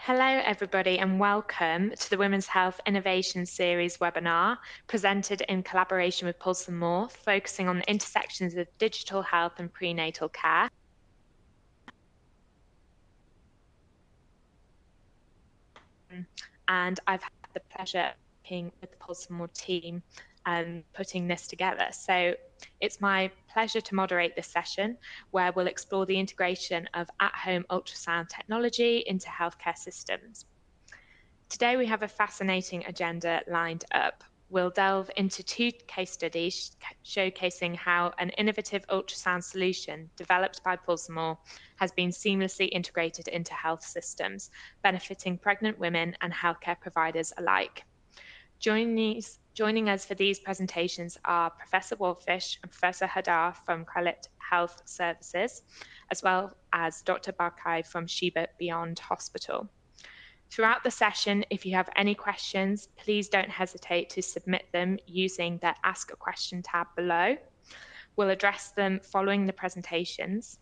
Hello everybody and welcome to the Women's Health Innovation Series webinar presented in collaboration with Pulsenmore, focusing on the intersections of digital health and prenatal care. And I've had the pleasure of working with the Pulsenmore team and putting this together. So it's my pleasure to moderate this session where we'll explore the integration of at-home ultrasound technology into healthcare systems. Today we have a fascinating agenda lined up. We'll delve into two case studies showcasing how an innovative ultrasound solution developed by Pulsenmore has been seamlessly integrated into health systems, benefiting pregnant women and healthcare providers alike. Joining us for these presentations are Professor Wolfish and Professor Hadar from Clalit Health Services, as well as Dr. Barkai from Sheba Beyond Hospital. Throughout the session, if you have any questions, please don't hesitate to submit them using the Ask a Question tab below. We'll address them following the presentations.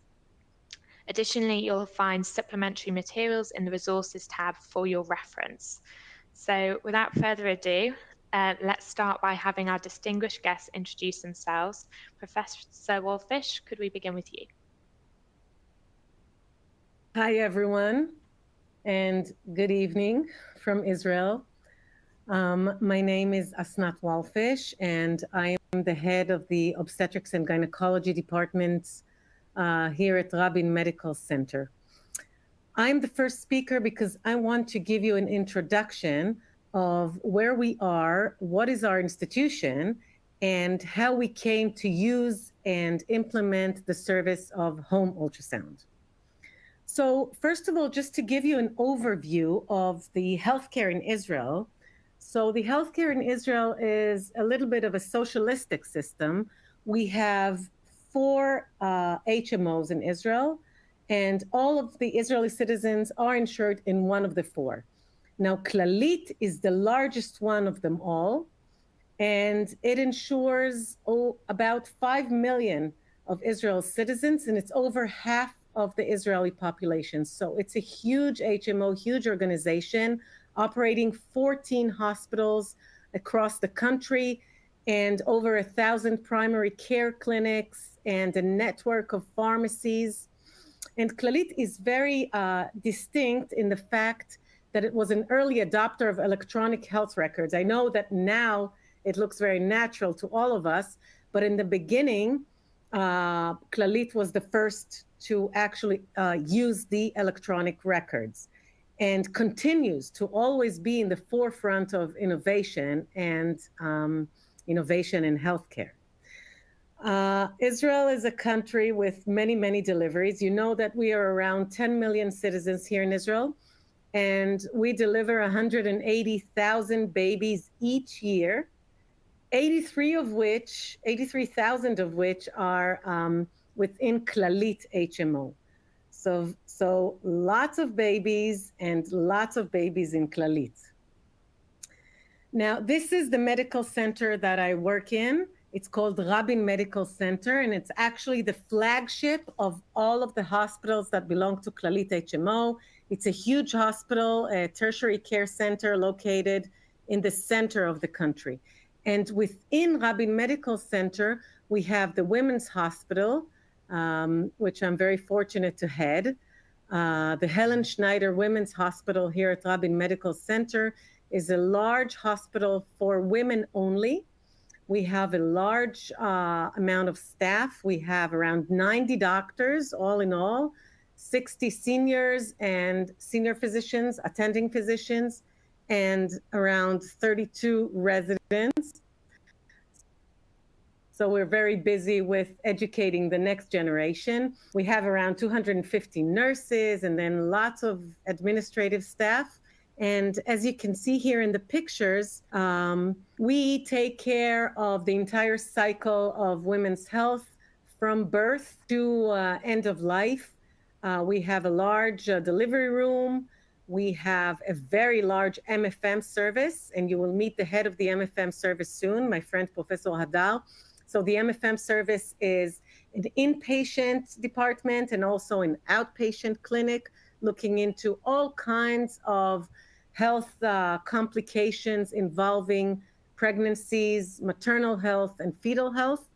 Additionally, you'll find supplementary materials in the Resources tab for your reference. So without further ado, let's start by having our distinguished guests introduce themselves. Professor Wolfish, could we begin with you? Hi, everyone, and good evening from Israel. My name is Asnat Wolfish, and I am the head of the Obstetrics and Gynecology Department here at Rabin Medical Center. I'm the first speaker because I want to give you an introduction of where we are, what is our institution, and how we came to use and implement the service of home ultrasound. So first of all, just to give you an overview of the healthcare in Israel. So the healthcare in Israel is a little bit of a socialistic system. We have 4 HMOs in Israel, and all of the Israeli citizens are insured in one of the 4. Now, Clalit is the largest one of them all, and it insures about 5 million of Israel's citizens, and it's over half of the Israeli population. So it's a huge HMO, huge organization, operating 14 hospitals across the country and over 1,000 primary care clinics and a network of pharmacies. And Clalit is very distinct in the fact that it was an early adopter of electronic health records. I know that now it looks very natural to all of us, but in the beginning, Clalit was the first to actually use the electronic records and continues to always be in the forefront of innovation and innovation in healthcare. Israel is a country with many, many deliveries. You know that we are around 10 million citizens here in Israel, and we deliver 180,000 babies each year, 83,000 of which are within Clalit HMO. So lots of babies and lots of babies in Clalit. Now, this is the medical center that I work in. It's called Rabin Medical Center, and it's actually the flagship of all of the hospitals that belong to Clalit HMO. It's a huge hospital, a tertiary care center located in the center of the country. And within Rabin Medical Center, we have the Women's Hospital, which I'm very fortunate to head. The Helen Schneider Women's Hospital here at Rabin Medical Center is a large hospital for women only. We have a large amount of staff. We have around 90 doctors, all in all, 60 seniors and senior physicians, attending physicians, and around 32 residents. So we're very busy with educating the next generation. We have around 250 nurses and then lots of administrative staff. And as you can see here in the pictures, we take care of the entire cycle of women's health from birth to end of life. We have a large delivery room. We have a very large MFM service, and you will meet the head of the MFM service soon, my friend, Professor Hadar. So the MFM service is an inpatient department and also an outpatient clinic. looking into all kinds of health complications involving pregnancies, maternal health, and fetal health.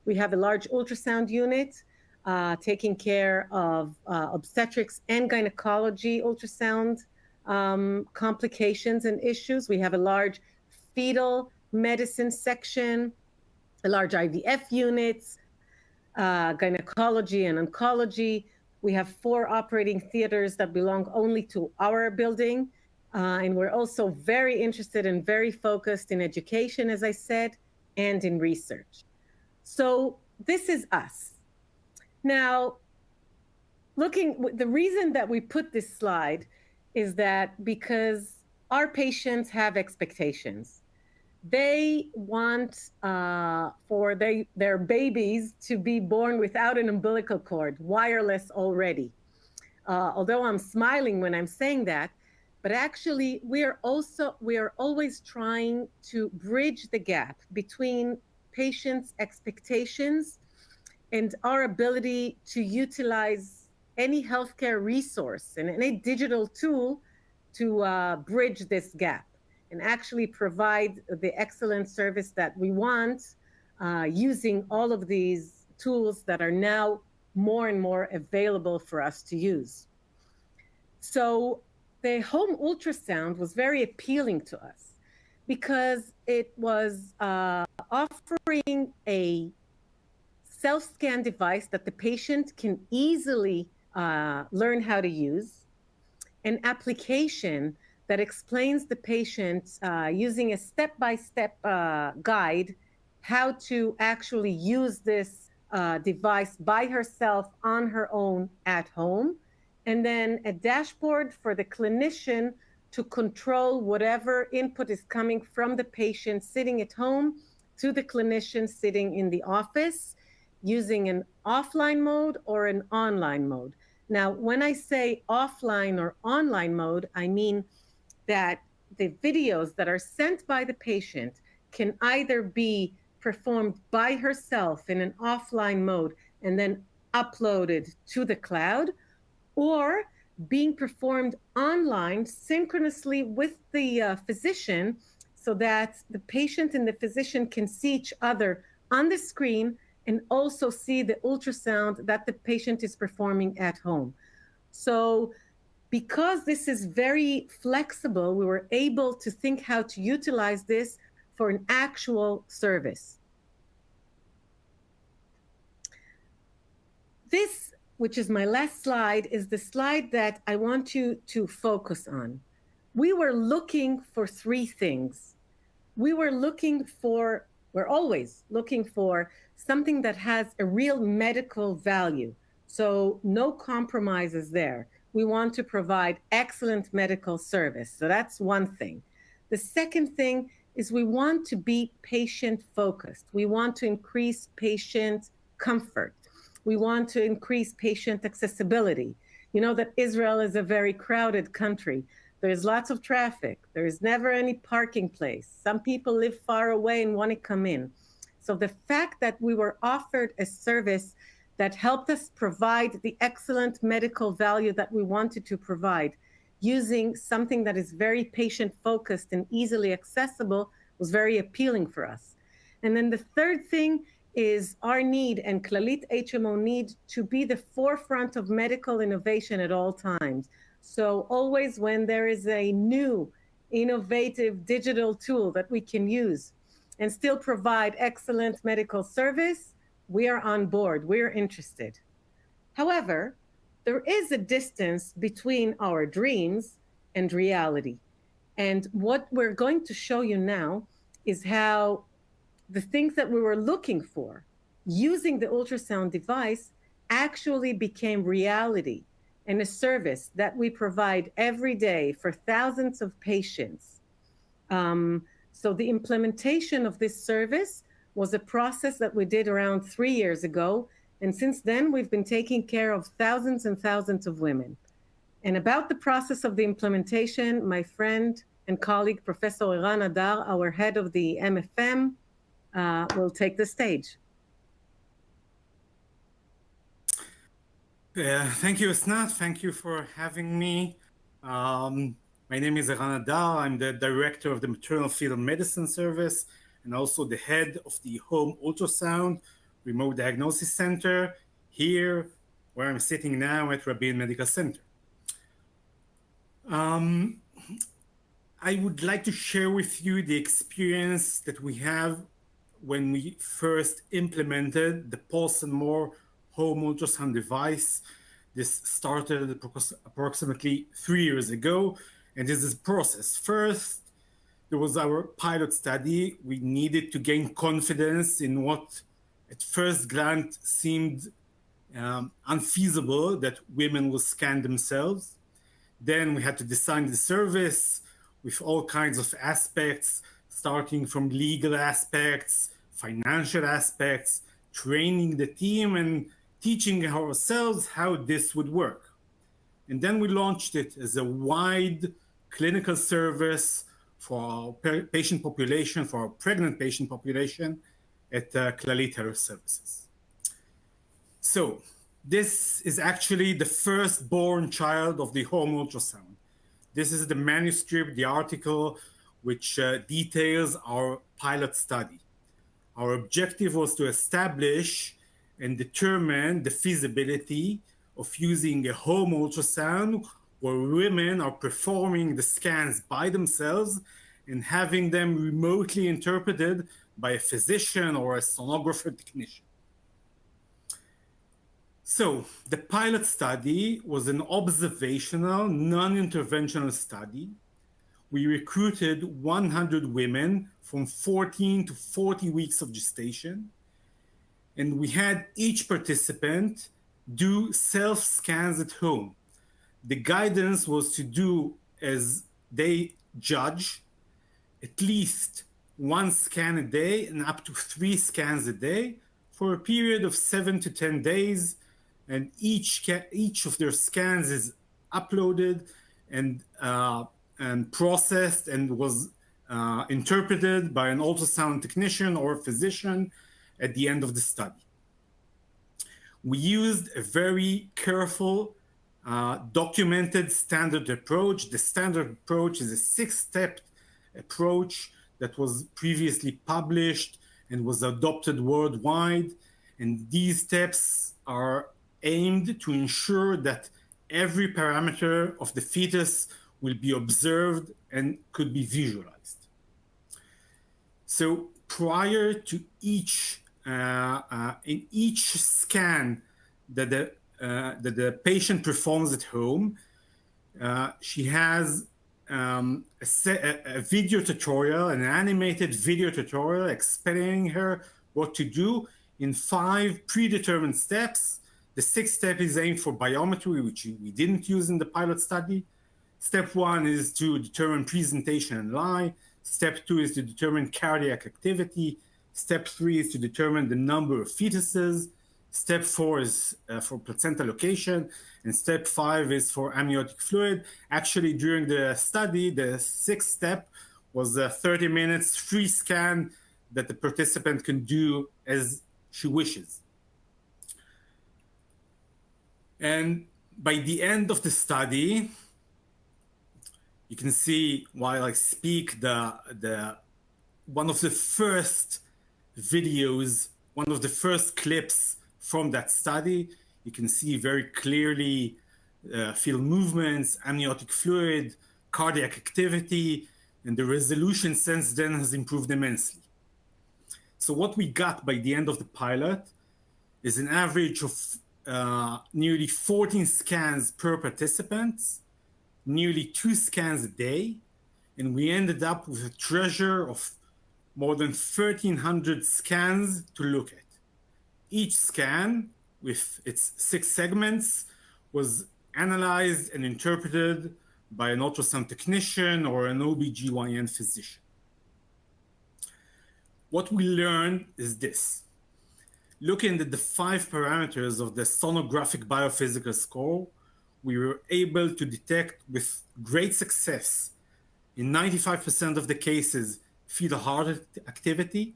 We have a large ultrasound unit taking care of obstetrics and gynecology ultrasound complications and issues. We have a large fetal medicine section, a large IVF units, gynecology and oncology. We have 4 operating theaters that belong only to our building. And we're also very interested and very focused in education, as I said, and in research. So this is us. Now, the reason that we put this slide is that because our patients have expectations. They want for their babies to be born without an umbilical cord, wireless already. Although I'm smiling when I'm saying that, but actually we are always trying to bridge the gap between patients' expectations and our ability to utilize any healthcare resource and any digital tool to bridge this gap and actually provide the excellent service that we want using all of these tools that are now more and more available for us to use. So the home ultrasound was very appealing to us because it was offering a self-scan device that the patient can easily learn how to use, an application that explains the patient using a step-by-step guide how to actually use this device by herself on her own at home, and then a dashboard for the clinician to control whatever input is coming from the patient sitting at home to the clinician sitting in the office using an offline mode or an online mode. Now, when I say offline or online mode, I mean that the videos that are sent by the patient can either be performed by herself in an offline mode and then uploaded to the cloud, or being performed online synchronously with the physician so that the patient and the physician can see each other on the screen and also see the ultrasound that the patient is performing at home. So because this is very flexible, we were able to think how to utilize this for an actual service. This, which is my last slide, is the slide that I want you to focus on. We were looking for 3 things. We're always looking for something that has a real medical value. So no compromises there. We want to provide excellent medical service. So that's one thing. The second thing is we want to be patient focused. We want to increase patient comfort. We want to increase patient accessibility. You know that Israel is a very crowded country. There's lots of traffic. There is never any parking place. Some people live far away and want to come in. So the fact that we were offered a service that helped us provide the excellent medical value that we wanted to provide using something that is very patient-focused and easily accessible was very appealing for us. And then the third thing is our need and Clalit HMO need to be the forefront of medical innovation at all times. So always when there is a new, innovative digital tool that we can use and still provide excellent medical service, we are on board, we're interested. However, there is a distance between our dreams and reality. And what we're going to show you now is how the things that we were looking for using the ultrasound device actually became reality and a service that we provide every day for thousands of patients. So the implementation of this service was a process that we did around 3 years ago. And since then, we've been taking care of thousands and thousands of women. And about the process of the implementation, my friend and colleague, Professor Eran Adar, our head of the MFM, will take the stage. Thank you, Asnat. Thank you for having me. My name is Eran Adar. I'm the director of the Maternal Fetal Medicine Service and also the head of the Home Ultrasound Remote Diagnosis Center here where I'm sitting now at Rabin Medical Center. I would like to share with you the experience that we have when we first implemented the Pulsenmore home ultrasound device. This started approximately 3 years ago, and this is a process. First, there was our pilot study. We needed to gain confidence in what at first glance seemed unfeasible, that women will scan themselves. Then we had to design the service with all kinds of aspects, starting from legal aspects, financial aspects, training the team and teaching ourselves how this would work. And then we launched it as a wide clinical service for our patient population, for our pregnant patient population at Clalit Health Services. So this is actually the firstborn child of the home ultrasound. This is the manuscript, the article, which details our pilot study. Our objective was to establish and determine the feasibility of using a home ultrasound where women are performing the scans by themselves and having them remotely interpreted by a physician or a sonographer technician. So the pilot study was an observational, non-interventional study. We recruited 100 women from 14 to 40 weeks of gestation. And we had each participant do self-scans at home. The guidance was to do as they judge, at least 1 scan a day and up to 3 scans a day for a period of 7 to 10 days. And each of their scans is uploaded and processed and was interpreted by an ultrasound technician or physician at the end of the study. We used a very careful, documented standard approach. The standard approach is a 6-step approach that was previously published and was adopted worldwide. And these steps are aimed to ensure that every parameter of the fetus will be observed and could be visualized. So prior to each, in each scan that the patient performs at home, she has a video tutorial, an animated video tutorial explaining her what to do in 5 predetermined steps. The 6th step is aimed for biometry, which we didn't use in the pilot study. Step 1 is to determine presentation and lie. Step 2 is to determine cardiac activity. Step 3 is to determine the number of fetuses. Step 4 is for placenta location. And step 5 is for amniotic fluid. Actually, during the study, the 6th step was a 30 minutes free scan that the participant can do as she wishes. And by the end of the study, you can see while I speak one of the first videos, one of the first clips from that study. You can see very clearly fetal movements, amniotic fluid, cardiac activity, and the resolution since then has improved immensely. So what we got by the end of the pilot is an average of nearly 14 scans per participant, nearly 2 scans a day, and we ended up with a treasure of more than 1,300 scans to look at. Each scan, with its 6 segments, was analyzed and interpreted by an ultrasound technician or an OB/GYN physician. What we learned is this. Looking at the 5 parameters of the sonographic biophysical score, we were able to detect with great success, in 95% of the cases, fetal heart activity,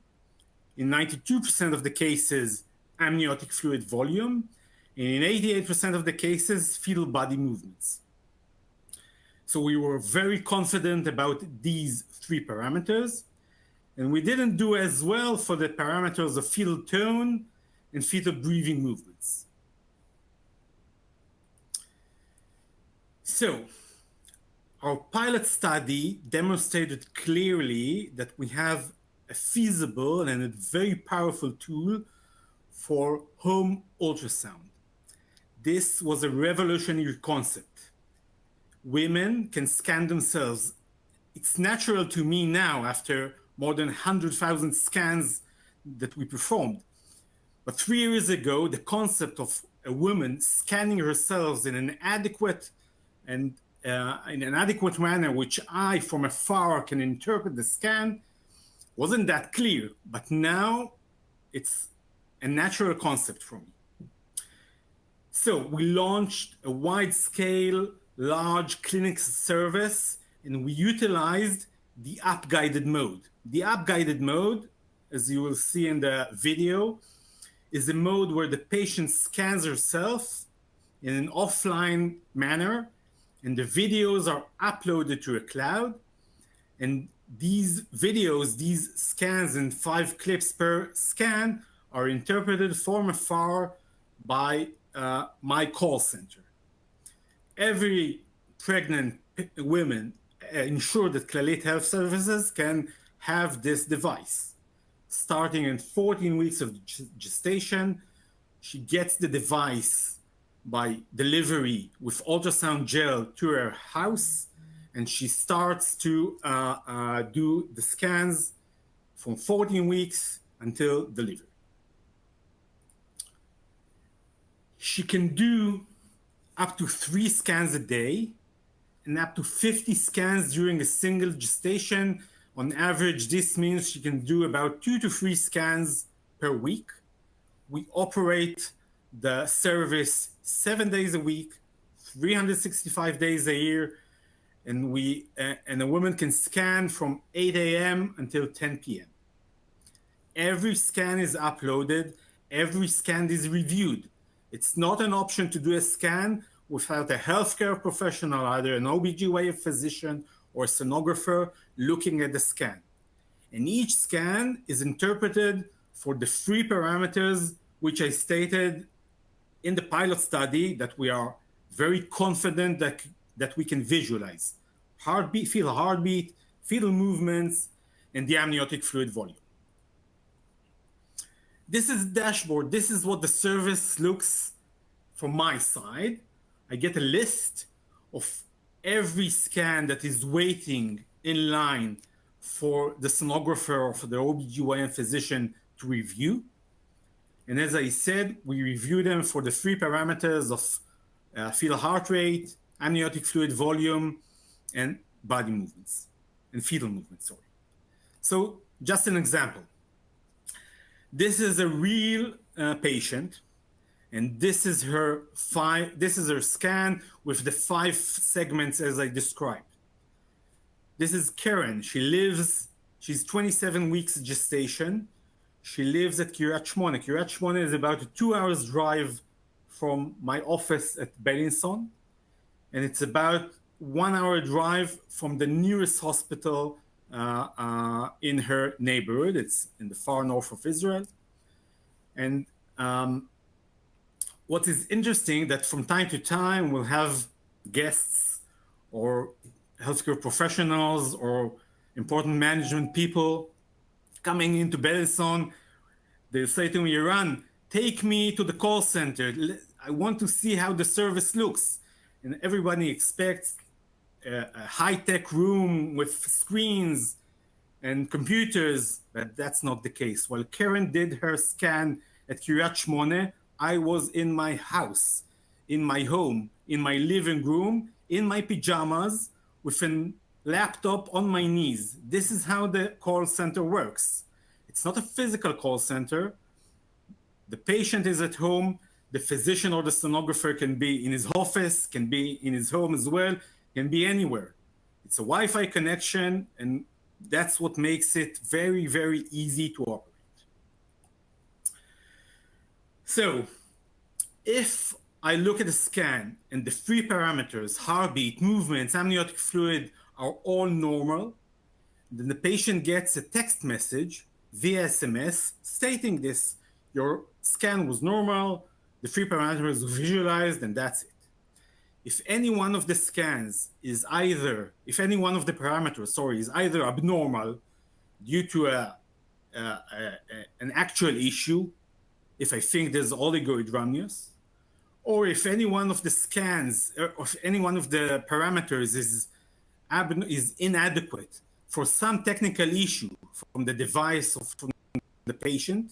in 92% of the cases, amniotic fluid volume, and in 88% of the cases, fetal body movements. So we were very confident about these three parameters, and we didn't do as well for the parameters of fetal tone and fetal breathing movements. So our pilot study demonstrated clearly that we have a feasible and a very powerful tool for home ultrasound. This was a revolutionary concept. Women can scan themselves. It's natural to me now after more than 100,000 scans that we performed. But 3 years ago, the concept of a woman scanning herself in an adequate and in an adequate manner, which I from afar can interpret the scan, wasn't that clear. But now it's a natural concept for me. So we launched a wide-scale, large clinic service, and we utilized the app-guided mode. The app-guided mode, as you will see in the video, is a mode where the patient scans herself in an offline manner, and the videos are uploaded to a cloud. And these videos, these scans in 5 clips per scan, are interpreted from afar by my call center. Every pregnant woman ensured that Clalit Health Services can have this device. Starting in 14 weeks of gestation, she gets the device by delivery with ultrasound gel to her house, and she starts to do the scans from 14 weeks until delivery. She can do up to 3 scans a day and up to 50 scans during a single gestation. On average, this means she can do about 2 to 3 scans per week. We operate the service 7 days a week, 365 days a year, and a woman can scan from 8 a.m. until 10 p.m. Every scan is uploaded, every scan is reviewed. It's not an option to do a scan without a healthcare professional, either an OBGYN physician or a sonographer, looking at the scan. And each scan is interpreted for the 3 parameters which I stated in the pilot study that we are very confident that we can visualize. Heartbeat, fetal movements, and the amniotic fluid volume. This is the dashboard. This is what the service looks from my side. I get a list of every scan that is waiting in line for the sonographer or for the OBGYN physician to review. And as I said, we review them for the 3 parameters of fetal heart rate, amniotic fluid volume, and body movements, and fetal movements, sorry. So just an example. This is a real patient, and this is her scan with the 5 segments as I described. This is Karen. She's 27 weeks gestation. She lives at Kiryat Shmona. Kiryat Shmona is about a 2 hours drive from my office at Beilinson, and it's about 1 hour drive from the nearest hospital in her neighborhood. It's in the far north of Israel. And what is interesting that from time to time we'll have guests or healthcare professionals or important management people coming into Beilinson. They'll say to me, Iran, take me to the call center. I want to see how the service looks. And everybody expects a high-tech room with screens and computers, but that's not the case. While Karen did her scan at Kiryat Shmona, I was in my house, in my home, in my living room, in my pajamas, with a laptop on my knees. This is how the call center works. It's not a physical call center. The patient is at home. The physician or the sonographer can be in his office, can be in his home as well, can be anywhere. It's a Wi-Fi connection, and that's what makes it very, very easy to operate. So if I look at the scan and the three parameters, heartbeat, movements, amniotic fluid, are all normal, then the patient gets a text message via SMS stating this: your scan was normal, the three parameters were visualized, and that's it. If any one of the scans is either, if any one of the parameters, sorry, is either abnormal due to an actual issue, if I think there's oligohydramnios, or if any one of the scans, or if any one of the parameters is inadequate for some technical issue from the device or from the patient,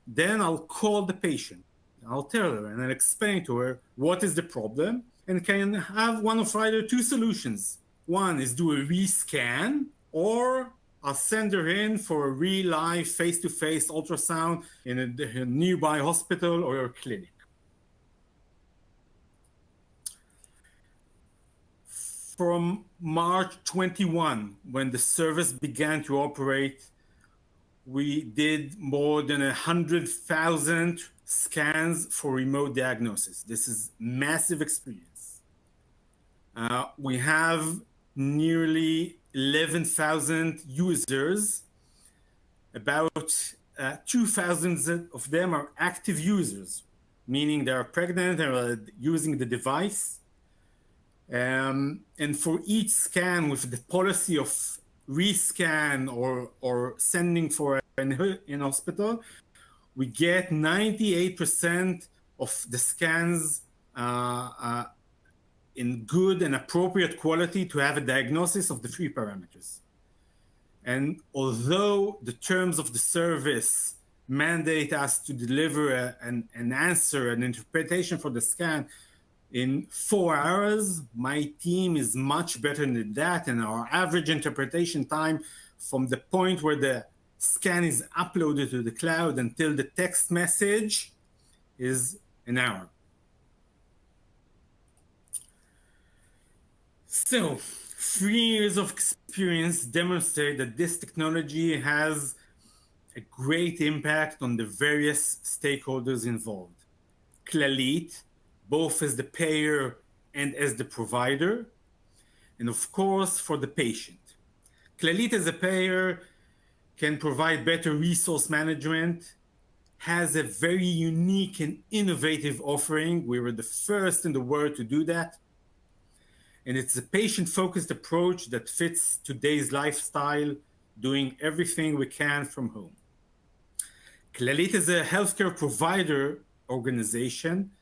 then I'll call the patient. I'll tell her and I'll explain to her what is the problem, and can have one of either two solutions. One is do a rescan, or I'll send her in for a real live face-to-face ultrasound in a nearby hospital or a clinic. From March 21, when the service began to operate, we did more than 100,000 scans for remote diagnosis. This is massive experience. We have nearly 11,000 users. About 2,000 of them are active users, meaning they are pregnant and are using the device. And for each scan, with the policy of rescan or sending for in hospital, we get 98% of the scans in good and appropriate quality to have a diagnosis of the three parameters. And although the terms of the service mandate us to deliver an answer, an interpretation for the scan in 4 hours, my team is much better than that, and our average interpretation time from the point where the scan is uploaded to the cloud until the text message is an hour. So, 3 years of experience demonstrate that this technology has a great impact on the various stakeholders involved. Clalit, both as the payer and as the provider, and of course for the patient. Clalit as a payer can provide better resource management, has a very unique and innovative offering. We were the first in the world to do that. And it's a patient-focused approach that fits today's lifestyle, doing everything we can from home. Clalit is a healthcare provider organization,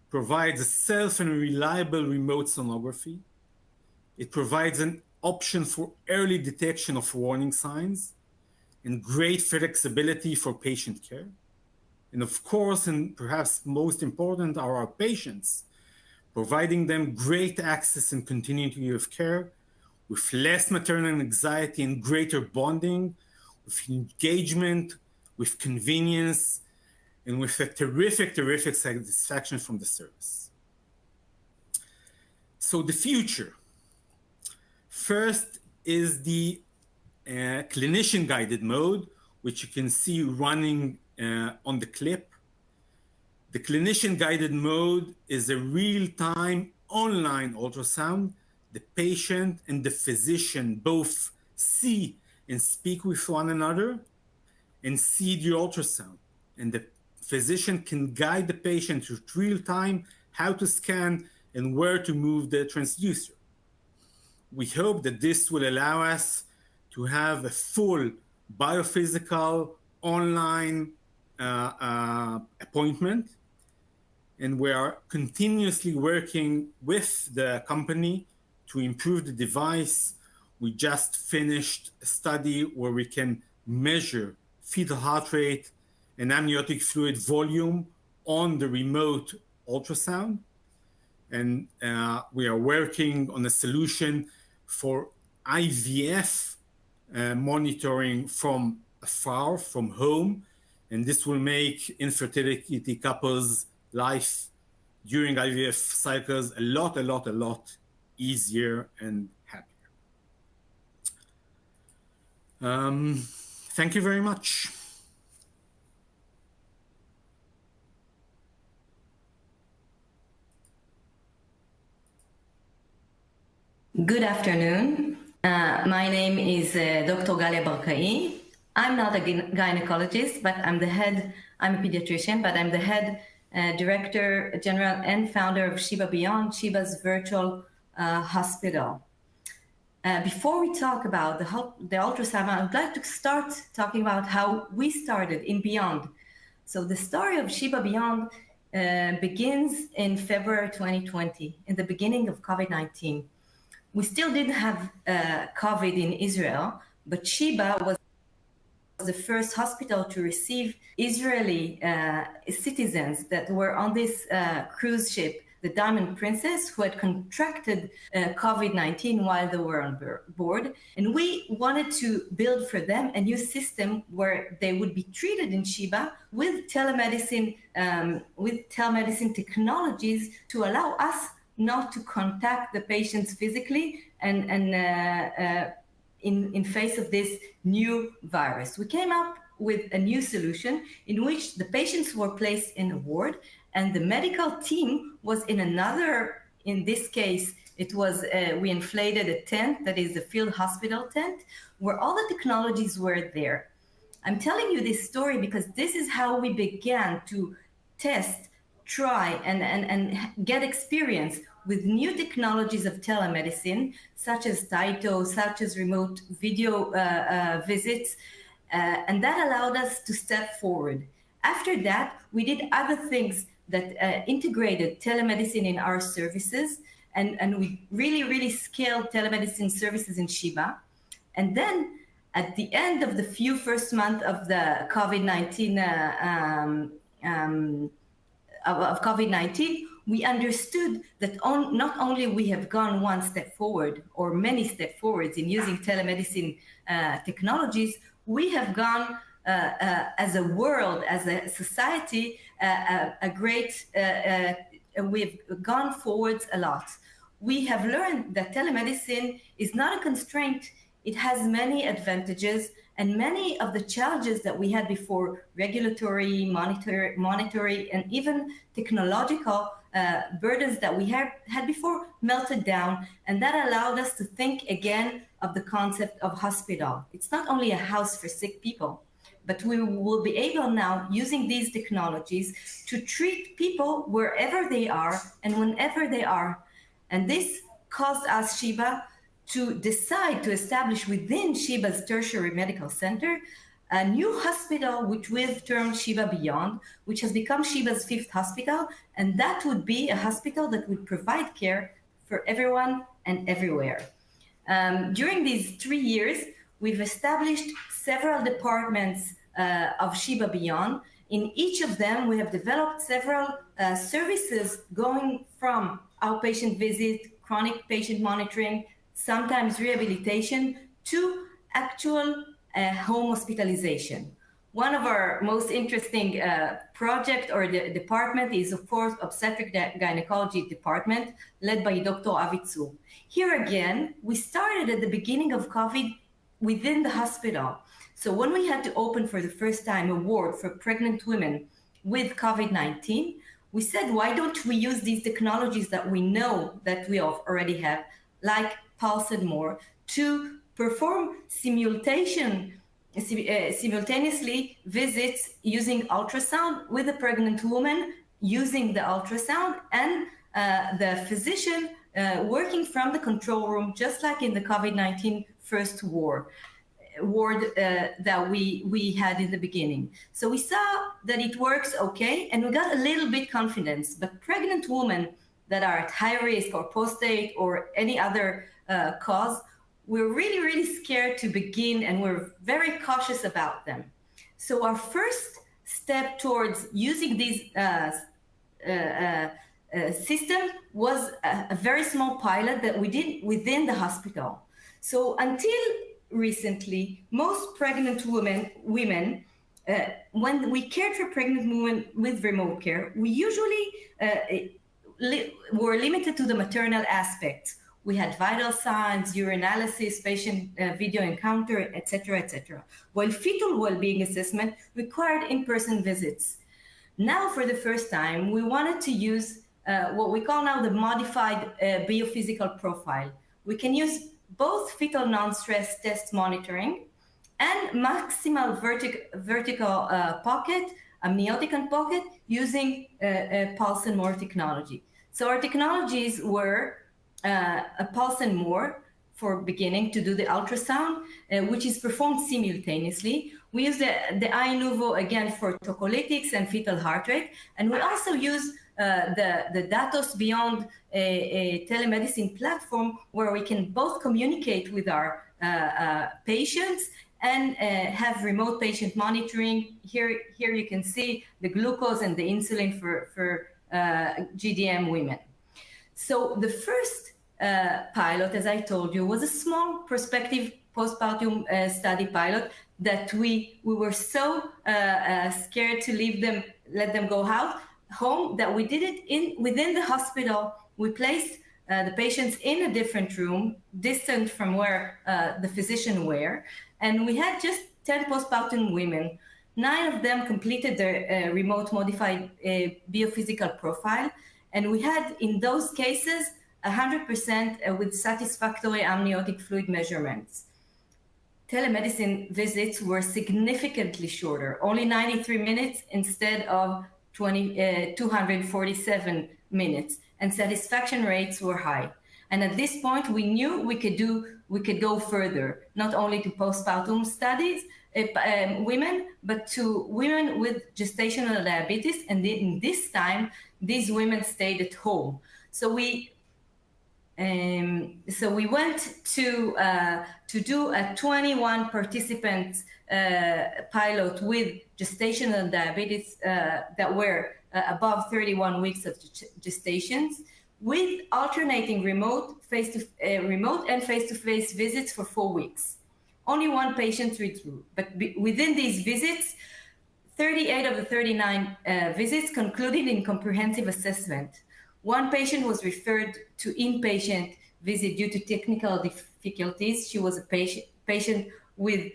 provides a safe and reliable remote sonography. It provides an option for early detection of warning signs and great flexibility for patient care. And of course, and perhaps most important, are our patients, providing them great access and continuity of care with less maternal anxiety and greater bonding, with engagement, with convenience, and with a terrific satisfaction from the service. So the future. First is the clinician-guided mode, which you can see running on the clip. The clinician-guided mode is a real-time online ultrasound. The patient and the physician both see and speak with one another and see the ultrasound. And the physician can guide the patient to real-time how to scan and where to move the transducer. We hope that this will allow us to have a full biophysical online appointment. And we are continuously working with the company to improve the device. We just finished a study where we can measure fetal heart rate and amniotic fluid volume on the remote ultrasound. And we are working on a solution for IVF monitoring from afar, from home. And this will make infertility couples' life during IVF cycles a lot easier and happier. Thank you very much. Good afternoon. My name is Dr. Galia Barkai. I'm not a gynecologist, but I'm a pediatrician, but I'm the head director, general, and founder of Sheba Beyond, Sheba's virtual hospital. Before we talk about the ultrasound, I would like to start talking about how we started in Beyond. So the story of Sheba Beyond begins in February 2020, in the beginning of COVID-19. We still didn't have COVID in Israel, but Sheba was the first hospital to receive Israeli citizens that were on this cruise ship, the Diamond Princess, who had contracted COVID-19 while they were on board. And we wanted to build for them a new system where they would be treated in Sheba with telemedicine technologies to allow us not to contact the patients physically and in face of this new virus. We came up with a new solution in which the patients were placed in a ward and the medical team was in another, in this case, it was, we inflated a tent, that is the field hospital tent, where all the technologies were there. I'm telling you this story because this is how we began to test, try, and get experience with new technologies of telemedicine, such as Taito, such as remote video visits, and that allowed us to step forward. After that, we did other things that integrated telemedicine in our services, and we really scaled telemedicine services in Sheba. And then at the end of the first month of the COVID-19, we understood that not only we have gone one step forward or many steps forwards in using telemedicine technologies, we have gone as a world, as a society, we've gone forwards a lot. We have learned that telemedicine is not a constraint. It has many advantages, and many of the challenges that we had before, regulatory, monetary, and even technological burdens that we had before, melted down, and that allowed us to think again of the concept of hospital. It's not only a house for sick people, but we will be able now, using these technologies, to treat people wherever they are and whenever they are. And this caused us, Sheba, to decide to establish within Sheba's Tertiary Medical Center a new hospital, which we've termed Sheba Beyond, which has become Sheba's 5th hospital, and that would be a hospital that would provide care for everyone and everywhere. During these 3 years, we've established several departments of Sheba Beyond. In each of them, we have developed several services going from outpatient visit, chronic patient monitoring, sometimes rehabilitation, to actual home hospitalization. One of our most interesting project or the department is, of course, obstetric gynecology department, led by Dr. Avitzu. Here again, we started at the beginning of COVID within the hospital. So when we had to open for the first time a ward for pregnant women with COVID-19, we said, why don't we use these technologies that we know that we already have, like Pulsenmore, to perform simultaneously visits using ultrasound with a pregnant woman, using the ultrasound, and the physician working from the control room, just like in the COVID-19 first ward that we had in the beginning. So we saw that it works okay, and we got a little bit confidence. But pregnant women that are at high risk or prostate or any other cause, we're really scared to begin, and we're very cautious about them. So our first step towards using these system was a very small pilot that we did within the hospital. So until recently, most pregnant women, when we cared for pregnant women with remote care, we usually were limited to the maternal aspects. We had vital signs, urinalysis, patient video encounter, etc. While fetal well-being assessment required in-person visits. Now, for the first time, we wanted to use what we call now the modified biophysical profile, we can use both fetal non-stress test monitoring and maximal vertical pocket, amniotic pocket, using Pulsenmore technology. So our technologies were a Pulsenmore for beginning to do the ultrasound, which is performed simultaneously. We use the iNuvo again for tocolytics and fetal heart rate, and we also use the Datos Beyond a telemedicine platform where we can both communicate with our patients and have remote patient monitoring. Here you can see the glucose and the insulin for GDM women. So the first pilot, as I told you, was a small prospective postpartum study pilot that we were so scared to let them go home that we did it within the hospital. We placed the patients in a different room, distant from where the physician were, and we had just 10 postpartum women. 9 of them completed their remote modified biophysical profile, and we had in those cases 100% with satisfactory amniotic fluid measurements. Telemedicine visits were significantly shorter, only 93 minutes instead of 247 minutes, and satisfaction rates were high. And at this point, we knew we could go further, not only to postpartum studies, women, but to women with gestational diabetes. And in this time, these women stayed at home. So we went to do a 21 participants pilot with gestational diabetes that were above 31 weeks of gestations, with alternating remote and face-to-face visits for 4 weeks. Only one patient withdrew, but within these visits, 38 of the 39 visits concluded in comprehensive assessment. One patient was referred to inpatient visit due to technical difficulties. She was a patient with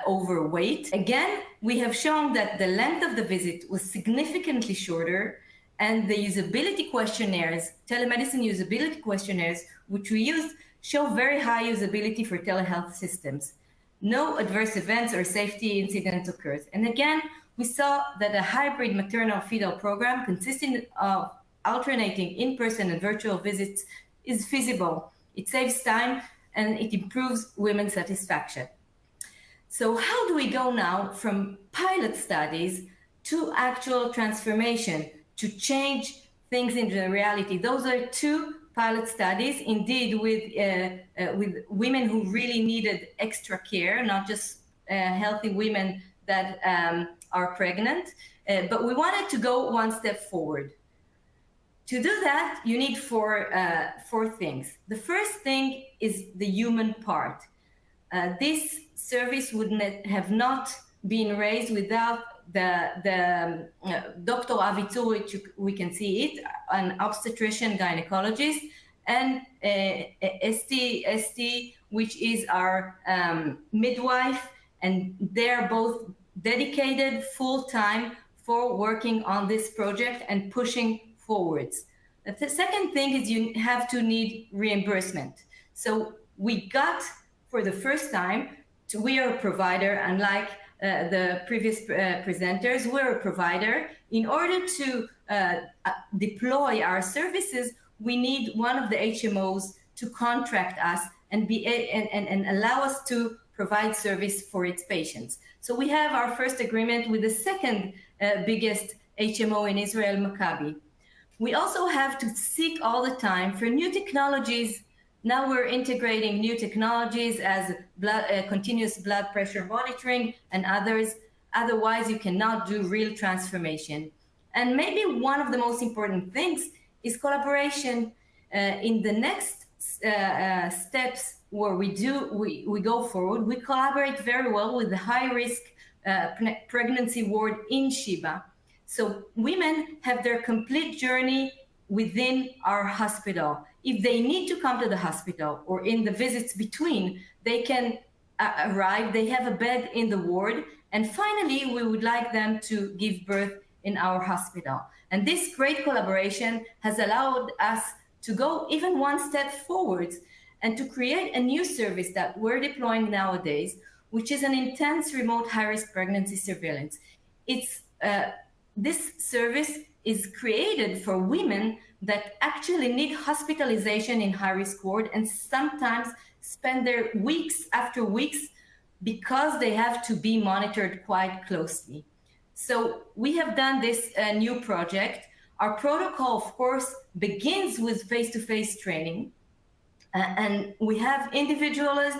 overweight. Again, we have shown that the length of the visit was significantly shorter, and the usability questionnaires, telemedicine usability questionnaires, which we used, show very high usability for telehealth systems. No adverse events or safety incidents occurs. And again, we saw that a hybrid maternal fetal program consisting of alternating in-person and virtual visits is feasible. It saves time and it improves women's satisfaction. So how do we go now from pilot studies to actual transformation, to change things into reality? Those are 2 pilot studies, indeed, with women who really needed extra care, not just healthy women that are pregnant, but we wanted to go one step forward. To do that, you need 4 things. The first thing is the human part. This service would have not been raised without the Dr. Avi Tzurich, we can see it, an obstetrician gynecologist, and ST, which is our midwife, and they're both dedicated full-time for working on this project and pushing forwards. The second thing is you have to need reimbursement. So we got, for the first time, we are a provider, unlike the previous presenters, we're a provider. In order to deploy our services, we need one of the HMOs to contract us and allow us to provide service for its patients. So we have our first agreement with the second biggest HMO in Israel, Maccabi. We also have to seek all the time for new technologies. Now we're integrating new technologies as continuous blood pressure monitoring and others. Otherwise, you cannot do real transformation. And maybe one of the most important things is collaboration. In the next steps where we go forward, we collaborate very well with the high-risk pregnancy ward in Sheba. So women have their complete journey within our hospital. If they need to come to the hospital or in the visits between, they can arrive, they have a bed in the ward, and finally, we would like them to give birth in our hospital. And this great collaboration has allowed us to go even one step forward and to create a new service that we're deploying nowadays, which is an intense remote high-risk pregnancy surveillance. This service is created for women that actually need hospitalization in high-risk ward and sometimes spend their weeks after weeks because they have to be monitored quite closely. So we have done this new project. Our protocol, of course, begins with face-to-face training. And we have individualized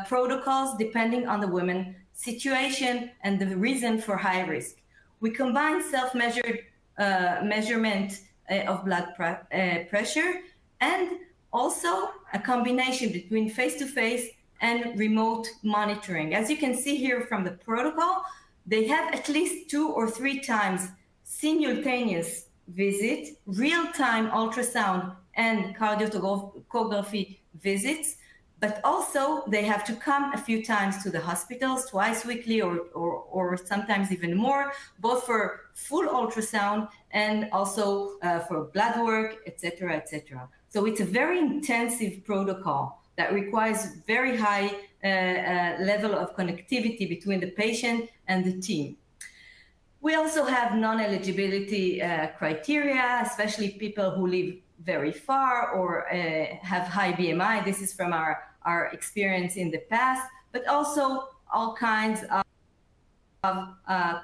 protocols depending on the woman situation and the reason for high risk. We combine self-measured measurement of blood pressure and also a combination between face-to-face and remote monitoring. As you can see here from the protocol, they have at least 2 or 3 times simultaneous visit, real-time ultrasound and cardiotography visits, but also they have to come a few times to the hospitals, twice weekly or sometimes even more, both for full ultrasound and also for blood work, etc., etc. So it's a very intensive protocol that requires very high level of connectivity between the patient and the team. We also have non-eligibility criteria, especially people who live very far or have high BMI. This is from our experience in the past, but also all kinds of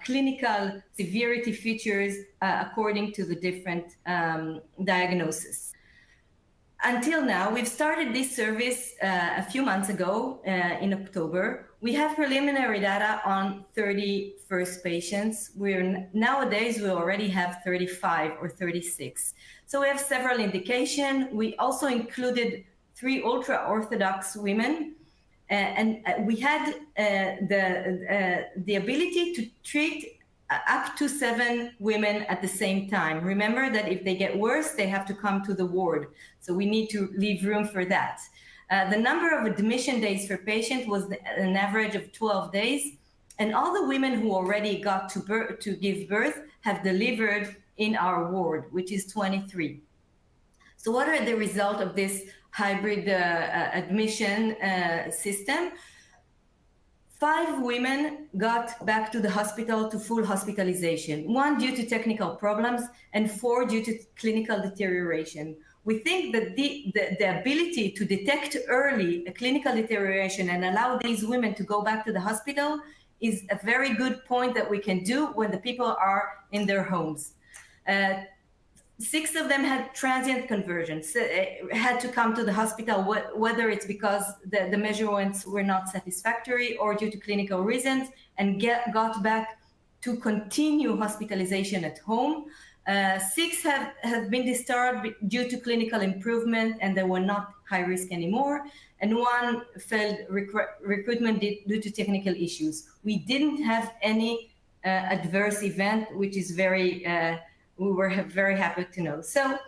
clinical severity features according to the different diagnosis. Until now, we've started this service a few months ago in October. We have preliminary data on 30 first patients. Nowadays, we already have 35 or 36. So we have several indications. We also included 3 ultra-Orthodox women. And we had the ability to treat up to 7 women at the same time. Remember that if they get worse, they have to come to the ward. So we need to leave room for that. The number of admission days per patient was an average of 12 days. And all the women who already got to give birth have delivered in our ward, which is 23. So what are the results of this hybrid admission system? 5 women got back to the hospital to full hospitalization, 1 due to technical problems and 4 due to clinical deterioration. We think that the ability to detect early a clinical deterioration and allow these women to go back to the hospital is a very good point that we can do when the people are in their homes. 6 of them had transient conversions, had to come to the hospital, whether it's because the measurements were not satisfactory or due to clinical reasons, and got back to continue hospitalization at home. 6 have been discharged due to clinical improvement and they were not high risk anymore. And 1 failed recruitment due to technical issues. We didn't have any adverse event, which is we were very happy to know. So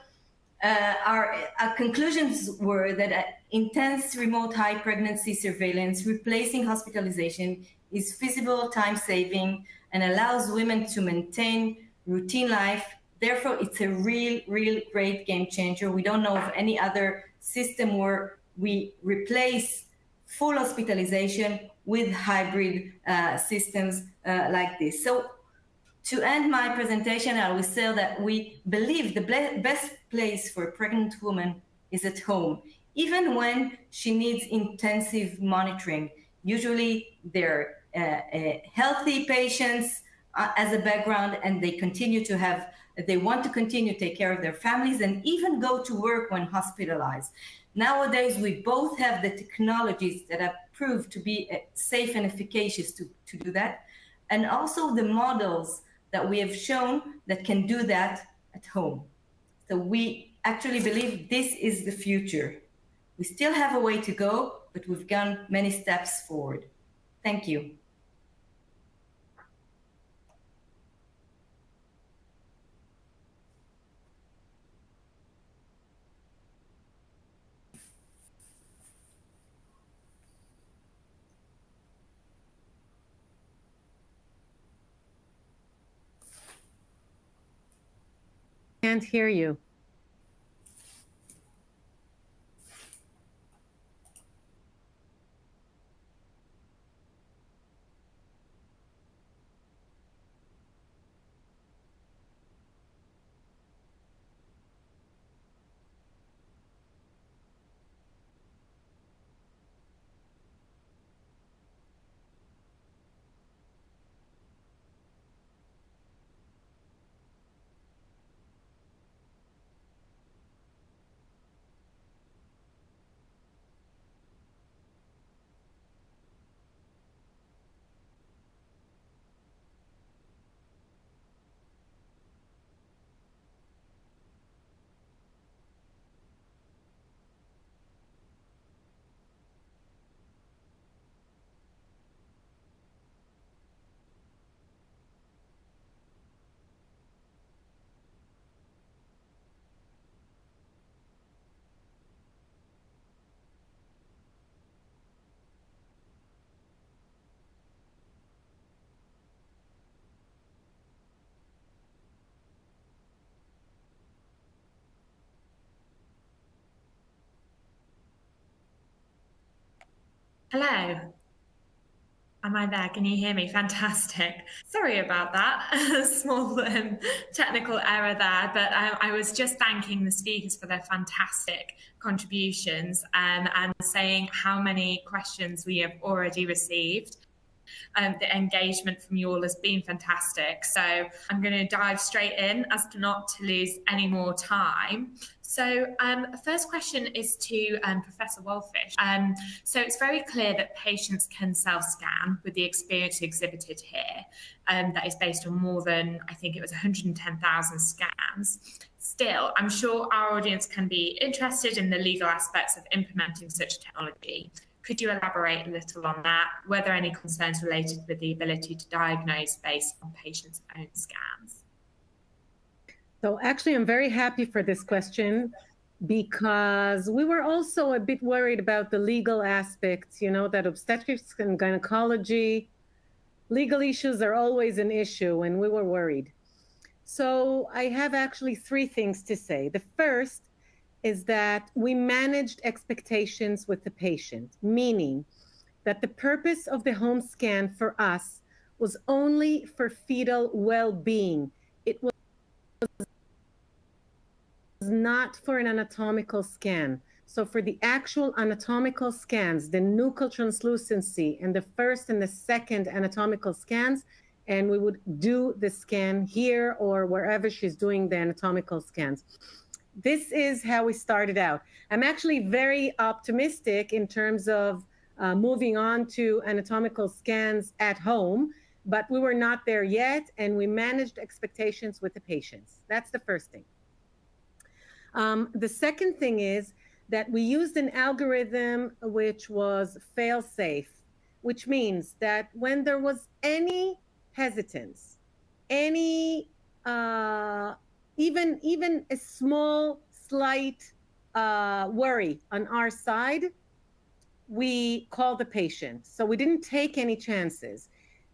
our conclusions were that intense remote high pregnancy surveillance replacing hospitalization is feasible, time-saving, and allows women to maintain routine life. Therefore, it's a real great game changer. We don't know of any other system where we replace full hospitalization with hybrid systems like this. So to end my presentation, I will say that we believe the best place for a pregnant woman is at home, even when she needs intensive monitoring. Usually they're healthy patients as a background, and they want to continue to take care of their families and even go to work when hospitalized. Nowadays, we both have the technologies that have proved to be safe and efficacious to do that, and also the models that we have shown that can do that at home. So we actually believe this is the future. We still have a way to go, but we've gone many steps forward. Thank you. Can't hear you. Hello. Am I there? Can you hear me? Fantastic. Sorry about that. Small technical error there, but I was just thanking the speakers for their fantastic contributions and saying how many questions we have already received. The engagement from you all has been fantastic. So I'm going to dive straight in as to not to lose any more time. So the first question is to Professor Wolfish. So it's very clear that patients can self-scan with the experience exhibited here. That is based on more than, I think it was 110,000 scans. Still, I'm sure our audience can be interested in the legal aspects of implementing such technology. Could you elaborate a little on that? Were there any concerns related with the ability to diagnose based on patients' own scans? So actually, I'm very happy for this question because we were also a bit worried about the legal aspects, you know, that obstetrics and gynecology, legal issues are always an issue, and we were worried. So I have actually three things to say. The first is that we managed expectations with the patient, meaning that the purpose of the home scan for us was only for fetal well-being. It was not for an anatomical scan. So for the actual anatomical scans, the nuchal translucency and the first and the second anatomical scans, and we would do the scan here or wherever she's doing the anatomical scans. This is how we started out. I'm actually very optimistic in terms of moving on to anatomical scans at home, but we were not there yet, and we managed expectations with the patients. That's the first thing. The second thing is that we used an algorithm which was fail-safe, which means that when there was any hesitance, any even a small, slight worry on our side, we called the patient. So we didn't take any chances.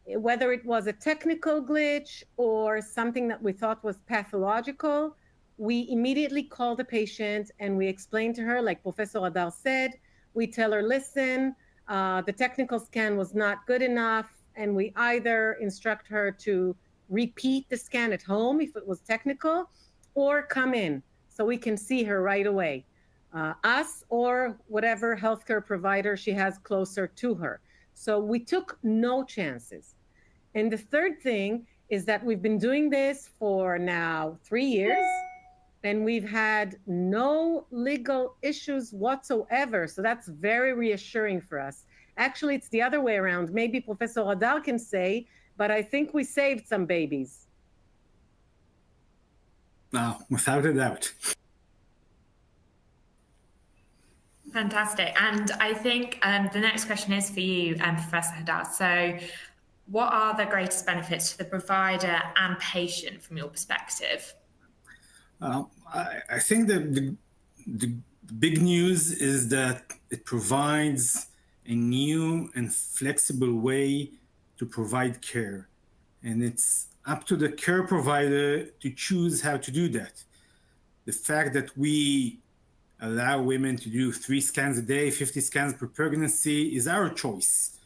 Whether it was a technical glitch or something that we thought was pathological, we immediately called the patient and we explained to her, like Professor Adar said, we tell her, listen, the technical scan was not good enough, and we either instruct her to repeat the scan at home if it was technical, or come in so we can see her right away, us or whatever healthcare provider she has closer to her. So we took no chances. And the third thing is that we've been doing this for now 3 years, and we've had no legal issues whatsoever. So that's very reassuring for us. Actually, it's the other way around. Maybe Professor Adar can say, but I think we saved some babies. No, without a doubt. Fantastic. And I think the next question is for you, Professor Hadar. So what are the greatest benefits to the provider and patient from your perspective? I think that the big news is that it provides a new and flexible way to provide care. And it's up to the care provider to choose how to do that. The fact that we allow women to do 3 scans a day, 50 scans per pregnancy is our choice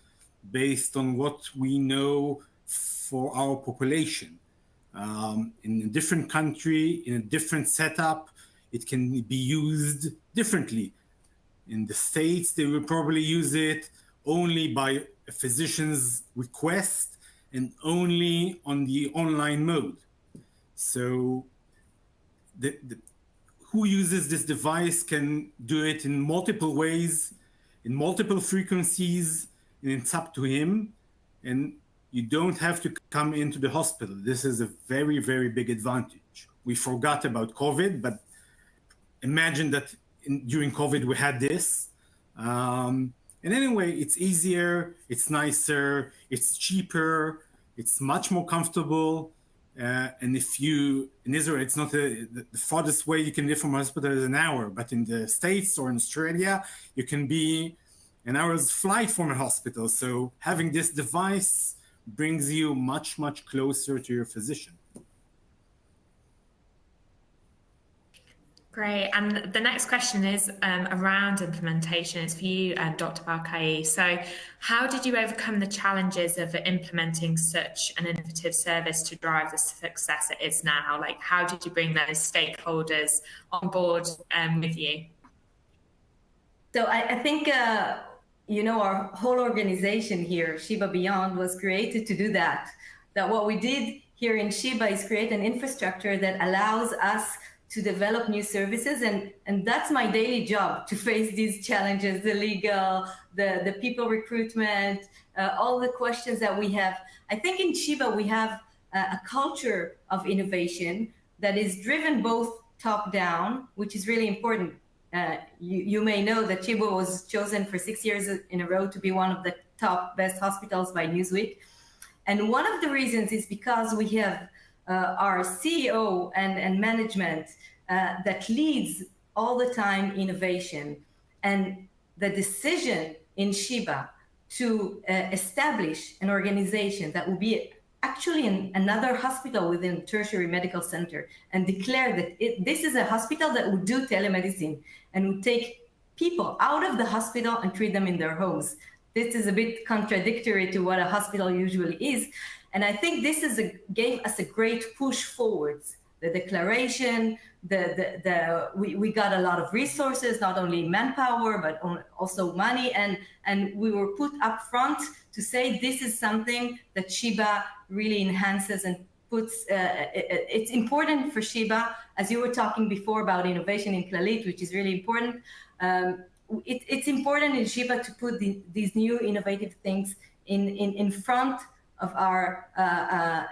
based on what we know for our population. In a different country, in a different setup, it can be used differently. In the States, they will probably use it only by a physician's request and only on the online mode. So who uses this device can do it in multiple ways, in multiple frequencies, and it's up to him. And you don't have to come into the hospital. This is a very, very big advantage. We forgot about COVID, but imagine that during COVID we had this. And anyway, it's easier, it's nicer, it's cheaper, it's much more comfortable. And if you, in Israel, it's not the farthest way you can live from a hospital is an hour, but in the States or in Australia, you can be an hour's flight from a hospital. So having this device brings you much, much closer to your physician. Great. And the next question is around implementation. It's for you, Dr. Barkai. So how did you overcome the challenges of implementing such an innovative service to drive the success it is now? Like, how did you bring those stakeholders on board with you? So I think, you know, our whole organization here, Sheba Beyond, was created to do that. That what we did here in Sheba is create an infrastructure that allows us to develop new services, and that's my daily job, to face these challenges, the legal, the people recruitment, all the questions that we have. I think in Sheba we have a culture of innovation that is driven both top down, which is really important. You may know that Sheba was chosen for 6 years in a row to be one of the top best hospitals by Newsweek. And one of the reasons is because we have our CEO and management that leads all the time innovation. And the decision in Sheba to establish an organization that will be actually in another hospital within Tertiary Medical Center and declare that this is a hospital that would do telemedicine and would take people out of the hospital and treat them in their homes. This is a bit contradictory to what a hospital usually is. And I think this gave us a great push forwards. The declaration, we got a lot of resources, not only manpower, but also money. And we were put up front to say this is something that Sheba really enhances and puts, it's important for Sheba, as you were talking before about innovation in Clalit, which is really important. It's important in Sheba to put these new innovative things in front of our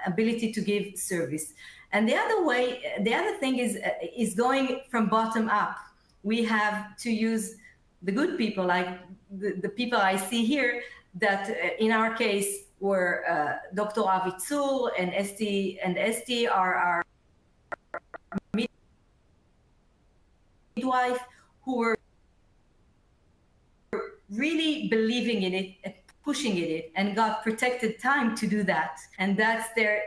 ability to give service. And the other thing is going from bottom up. We have to use the good people, like the people I see here, that in our case were Dr. Avitzur and Esti are our midwife, who were really believing in it and pushing it and got protected time to do that. And that's their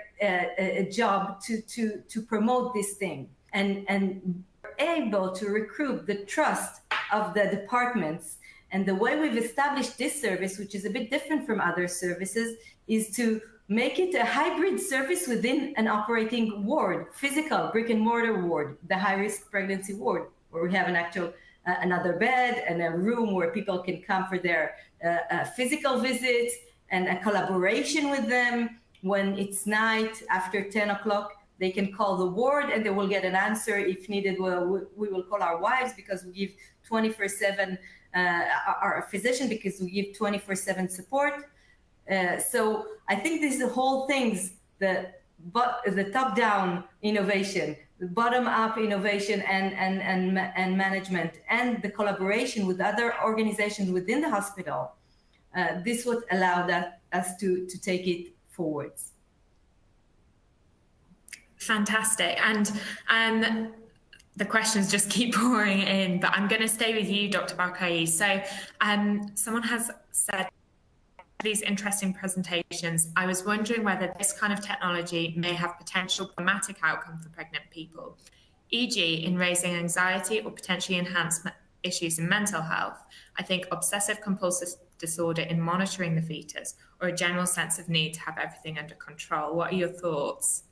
job to promote this thing and able to recruit the trust of the departments. And the way we've established this service, which is a bit different from other services, is to make it a hybrid service within an operating ward, physical brick and mortar ward, the high-risk pregnancy ward, where we have an actual another bed and a room where people can come for their physical visits and a collaboration with them. When it's night after 10 o'clock, they can call the ward and they will get an answer. If needed, we will call our wives because we give 24/7, our physician, because we give 24/7 support. So I think these are the whole things, the top-down innovation, the bottom-up innovation and management, and the collaboration with other organizations within the hospital. This would allow us to take it forwards. Fantastic. And the questions just keep pouring in, but I'm going to stay with you, Dr. Barkai. So someone has said, these interesting presentations, I was wondering whether this kind of technology may have potential problematic outcome for pregnant people, e.g. in raising anxiety or potentially enhance issues in mental health. I think obsessive compulsive disorder in monitoring the fetus, or a general sense of need to have everything under control. What are your thoughts?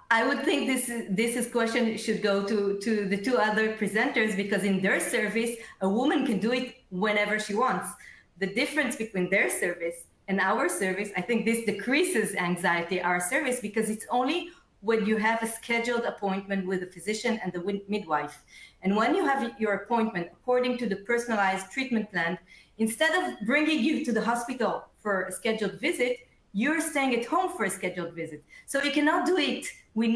I would think this question should go to the two other presenters, because in their service, a woman can do it whenever she wants. The difference between their service and our service, I think this decreases anxiety, our service, because it's only when you have a scheduled appointment with a physician and the midwife. And when you have your appointment according to the personalized treatment plan, instead of bringing you to the hospital for a scheduled visit, you're staying at home for a scheduled visit. So you cannot do it. We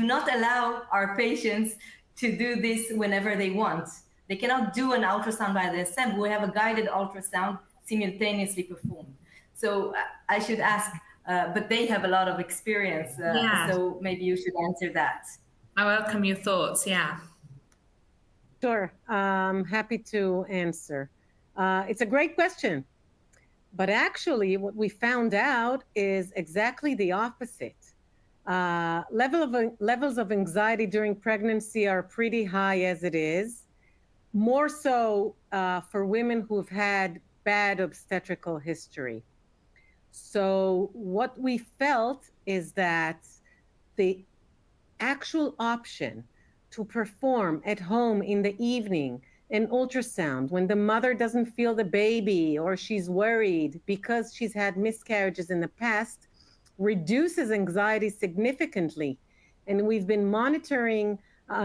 do not allow our patients to do this whenever they want. They cannot do an ultrasound by themselves. We have a guided ultrasound simultaneously performed. So I should ask, but they have a lot of experience. So maybe you should answer that. I welcome your thoughts, yeah. Sure, happy to answer. It's a great question. But actually, what we found out is exactly the opposite. Levels of anxiety during pregnancy are pretty high as it is, more so for women who've had bad obstetrical history. So what we felt is that the actual option to perform at home in the evening an ultrasound when the mother doesn't feel the baby or she's worried because she's had miscarriages in the past reduces anxiety significantly. And we've been monitoring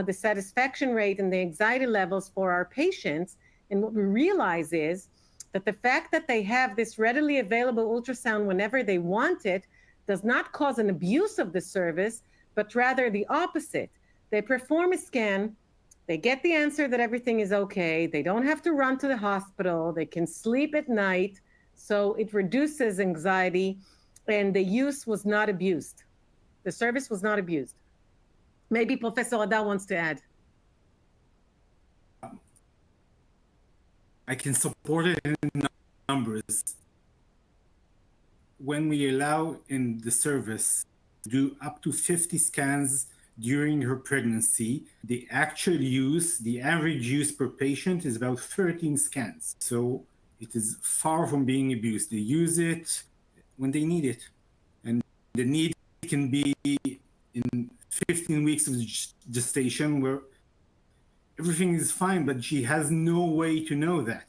the satisfaction rate and the anxiety levels for our patients. And what we realize is that the fact that they have this readily available ultrasound whenever they want it does not cause an abuse of the service, but rather the opposite. They perform a scan, they get the answer that everything is okay, they don't have to run to the hospital, they can sleep at night, so it reduces anxiety, and the use was not abused. The service was not abused. Maybe Professor Adar wants to add. I can support it in numbers. When we allow in the service to do up to 50 scans during her pregnancy, the actual use, the average use per patient is about 13 scans. So it is far from being abused. They use it when they need it. And the need can be in 15 weeks of gestation where everything is fine, but she has no way to know that.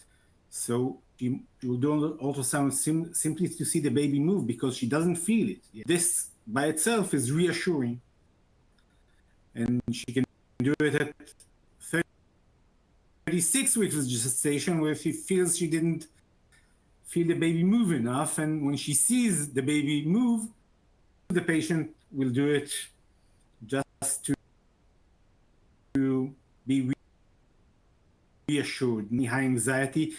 So she will do ultrasound simply to see the baby move because she doesn't feel it. This by itself is reassuring. And she can do it at 36 weeks of gestation where she feels she didn't feel the baby move enough. And when she sees the baby move, the patient will do it just to be reassured. Any high anxiety,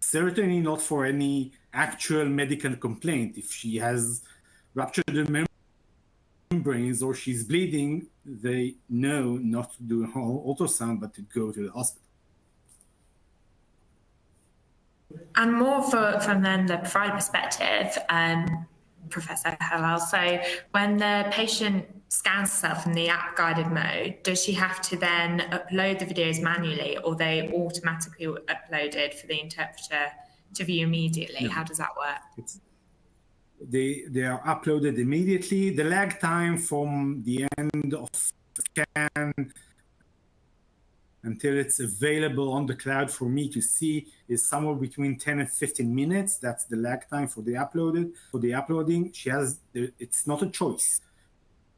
certainly not for any actual medical complaint. If she has ruptured the membranes or she's bleeding, they know not to do a whole ultrasound, but to go to the hospital. And more from then the provider perspective, Professor Halal, so when the patient scans herself in the app-guided mode, does she have to then upload the videos manually, or they automatically uploaded for the interpreter to view immediately? No. How does that work? They are uploaded immediately. The lag time from the end of scan until it's available on the cloud for me to see is somewhere between 10 and 15 minutes. That's the lag time for the uploading. It's not a choice.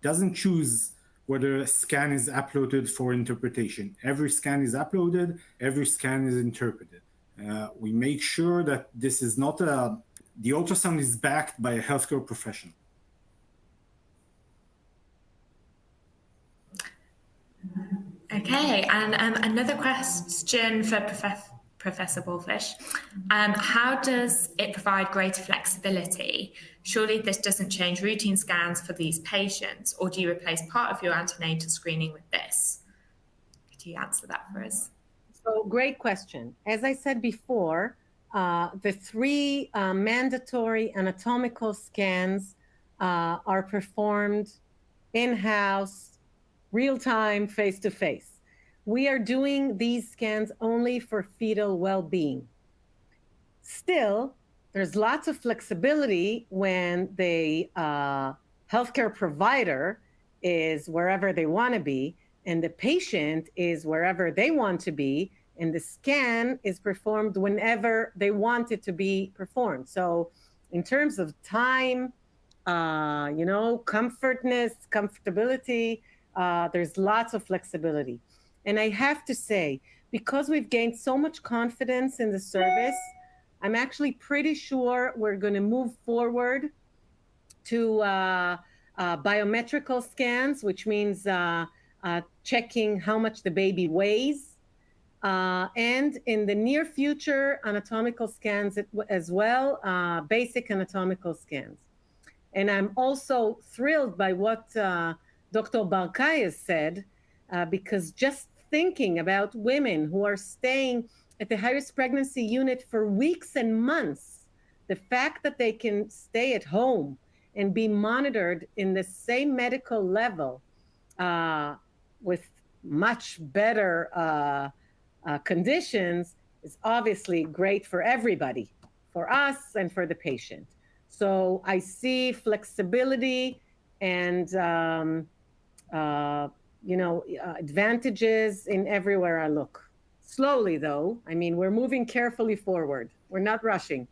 Doesn't choose whether a scan is uploaded for interpretation. Every scan is uploaded, every scan is interpreted. We make sure that this is not the ultrasound is backed by a healthcare professional. Okay, and another question for Professor Wolfish. How does it provide greater flexibility? Surely this doesn't change routine scans for these patients, or do you replace part of your antenatal screening with this? Could you answer that for us? So, great question. As I said before, the 3 mandatory anatomical scans are performed in-house, real-time, face-to-face. We are doing these scans only for fetal well-being. Still, there's lots of flexibility when the healthcare provider is wherever they want to be, and the patient is wherever they want to be, and the scan is performed whenever they want it to be performed. So in terms of time, comfortability, there's lots of flexibility. And I have to say, because we've gained so much confidence in the service, I'm actually pretty sure we're going to move forward to biometrical scans, which means checking how much the baby weighs. And in the near future, anatomical scans as well, basic anatomical scans. And I'm also thrilled by what Dr. Barkai has said, because just thinking about women who are staying at the high-risk pregnancy unit for weeks and months, the fact that they can stay at home and be monitored in the same medical level with much better conditions is obviously great for everybody, for us and for the patient. So I see flexibility and advantages in everywhere I look. Slowly, though. I mean, we're moving carefully forward. We're not rushing.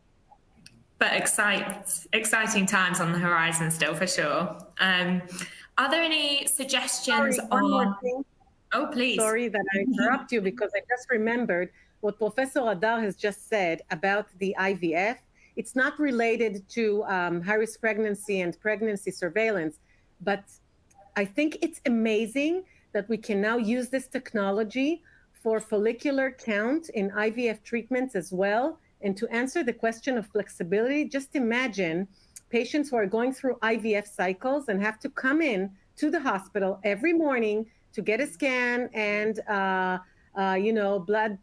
But exciting times on the horizon still, for sure. Are there any suggestions? Sorry, one more thing. Oh, please. Sorry that I interrupt you, because I just remembered what Professor Adar has just said about the IVF. It's not related to high-risk pregnancy and pregnancy surveillance, but I think it's amazing that we can now use this technology for follicular count in IVF treatments as well. And to answer the question of flexibility, just imagine patients who are going through IVF cycles and have to come in to the hospital every morning to get a scan and blood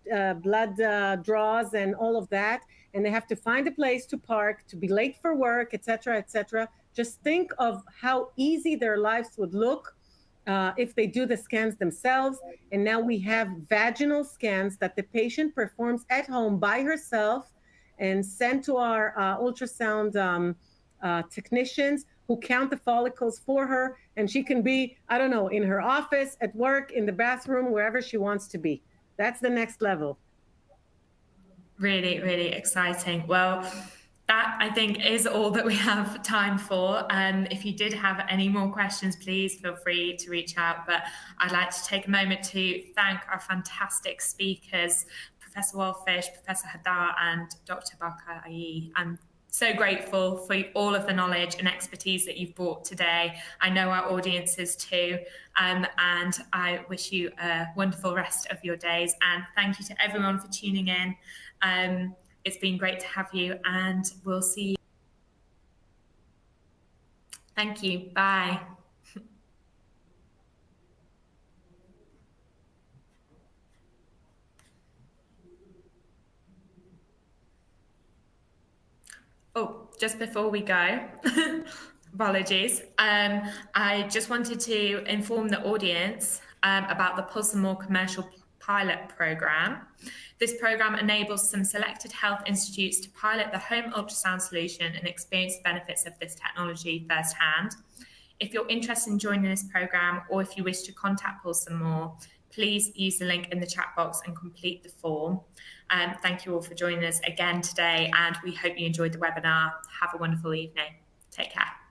draws and all of that. And they have to find a place to park, to be late for work, et cetera, et cetera. Just think of how easy their lives would look if they do the scans themselves. And now we have vaginal scans that the patient performs at home by herself and sent to our ultrasound technicians who count the follicles for her. And she can be, I don't know, in her office, at work, in the bathroom, wherever she wants to be. That's the next level. Really, really exciting. Well, that, I think, is all that we have time for. If you did have any more questions, please feel free to reach out. But I'd like to take a moment to thank our fantastic speakers, Professor Wolfish, Professor Hadar, and Dr. Barkai. I'm so grateful for all of the knowledge and expertise that you've brought today. I know our audience is too. And I wish you a wonderful rest of your days. And thank you to everyone for tuning in. It's been great to have you, and we'll see you. Thank you. Bye. Oh, just before we go, apologies. I just wanted to inform the audience about the Pulsenmore commercial pilot program. This program enables some selected health institutes to pilot the home ultrasound solution and experience the benefits of this technology firsthand. If you're interested in joining this program, or if you wish to contact Pulsenmore, please use the link in the chat box and complete the form. Thank you all for joining us again today, and we hope you enjoyed the webinar. Have a wonderful evening. Take care.